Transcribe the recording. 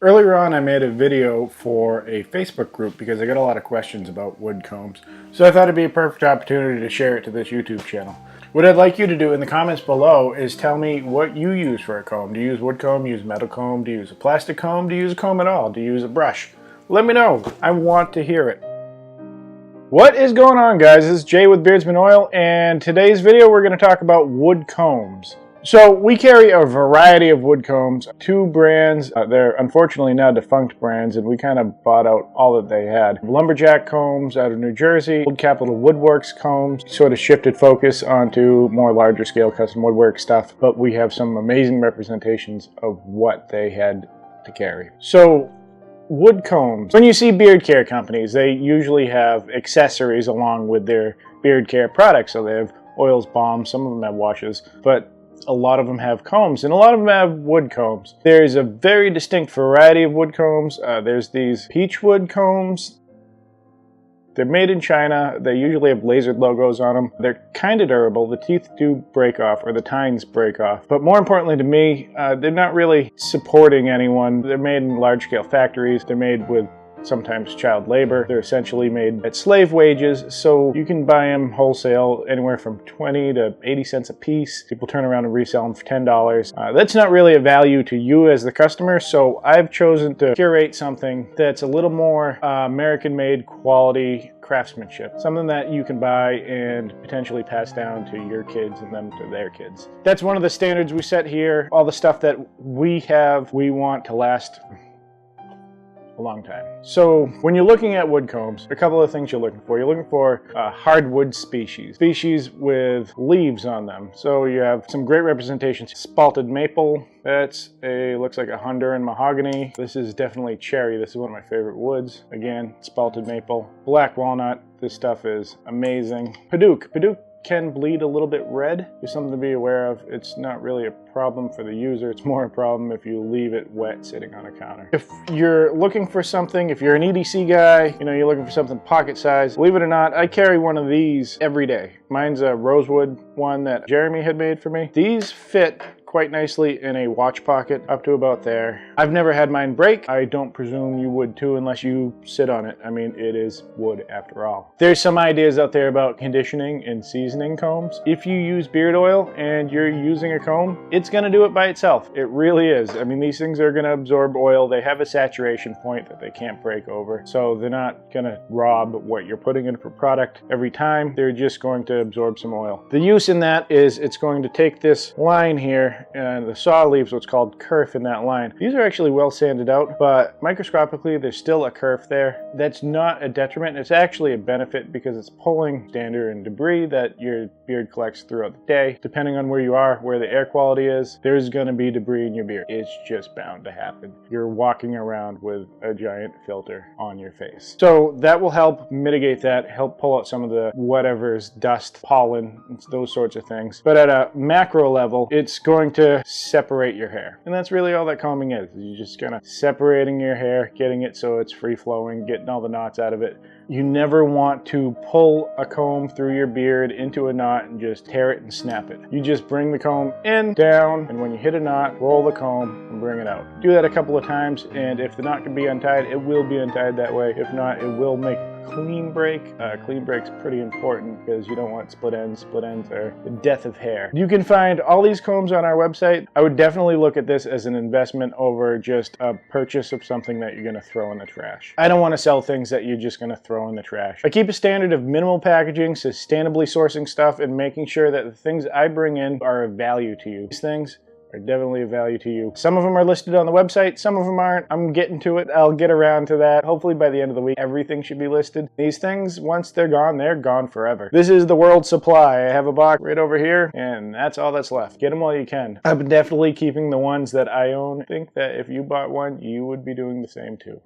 Earlier on, I made a video for a Facebook group because I got a lot of questions about wood combs. So I thought it'd be a perfect opportunity to share it to this YouTube channel. What I'd like you to do in the comments below is tell me what you use for a comb. Do you use wood comb, do you use metal comb, do you use a plastic comb, do you use a comb at all, do you use a brush? Let me know. I want to hear it. What is going on, guys? This is Jay with Beardsman Oil, and today's video we're going to talk about wood combs. So we carry a variety of wood combs, two brands. They're unfortunately now defunct brands, and we kind of bought out all that they had. Lumberjack combs out of New Jersey, Old Capitol Woodworks combs, sort of shifted focus onto more larger scale custom woodwork stuff, but we have some amazing representations of what they had to carry. So wood combs. When you see beard care companies, they usually have accessories along with their beard care products. So they have oils, balms, some of them have washes, but a lot of them have combs, and a lot of them have wood combs. There's a very distinct variety of wood combs. There's these peach wood combs. They're made in China. They usually have lasered logos on them. They're kind of durable. The teeth do break off, or the tines break off. But more importantly to me, they're not really supporting anyone. They're made in large-scale factories. They're made with sometimes child labor. They're essentially made at slave wages, so you can buy them wholesale anywhere from 20 to 80 cents a piece. People turn around and resell them for $10. That's not really a value to you as the customer, so I've chosen to curate something that's a little more American-made quality craftsmanship, something that you can buy and potentially pass down to your kids and them to their kids. That's one of the standards we set here. All the stuff that we have, we want to last a long time. So when you're looking at wood combs, a couple of things you're looking for. You're looking for hardwood species with leaves on them. So you have some great representations. Spalted maple, looks like a Honduran mahogany. This is definitely cherry. This is one of my favorite woods. Again, spalted maple. Black walnut, this stuff is amazing. Padauk can bleed a little bit red. There's something to be aware of. It's not really a problem for the user. It's more a problem if you leave it wet sitting on a counter. If you're looking for something, if you're an EDC guy, you're looking for something pocket size, believe it or not, I carry one of these every day. Mine's a rosewood one that Jeremy had made for me. These fit quite nicely in a watch pocket up to about there. I've never had mine break. I don't presume you would too unless you sit on it. I mean, it is wood after all. There's some ideas out there about conditioning and seasoning combs. If you use beard oil and you're using a comb, it's gonna do it by itself. It really is. I mean, these things are gonna absorb oil. They have a saturation point that they can't break over. So they're not gonna rob what you're putting in for product every time. They're just going to absorb some oil. The use in that is it's going to take this line here, and the saw leaves what's called kerf in that line. These are actually well sanded out, but microscopically there's still a kerf there. That's not a detriment. It's actually a benefit because it's pulling dander and debris that your beard collects throughout the day. Depending on where you are, where the air quality is, there's going to be debris in your beard. It's just bound to happen. You're walking around with a giant filter on your face. So that will help mitigate that, help pull out some of the whatever's dust, pollen, those sorts of things. But at a macro level, it's going to separate your hair. And that's really all that combing is. You're just kind of separating your hair, getting it so it's free flowing, getting all the knots out of it. You never want to pull a comb through your beard into a knot and just tear it and snap it. You just bring the comb in, down, and when you hit a knot, roll the comb and bring it out. Do that a couple of times, and if the knot can be untied, it will be untied that way. If not, it will make clean break. Clean break's pretty important because you don't want split ends. Split ends are the death of hair. You can find all these combs on our website. I would definitely look at this as an investment over just a purchase of something that you're going to throw in the trash. I don't want to sell things that you're just going to throw in the trash. I keep a standard of minimal packaging, sustainably sourcing stuff, and making sure that the things I bring in are of value to you. These things are definitely of value to you. Some of them are listed on the website, some of them aren't. I'm getting to it. I'll get around to that. Hopefully by the end of the week, everything should be listed. These things, once they're gone forever. This is the world supply. I have a box right over here, and that's all that's left. Get them while you can. I'm definitely keeping the ones that I own. I think that if you bought one, you would be doing the same too.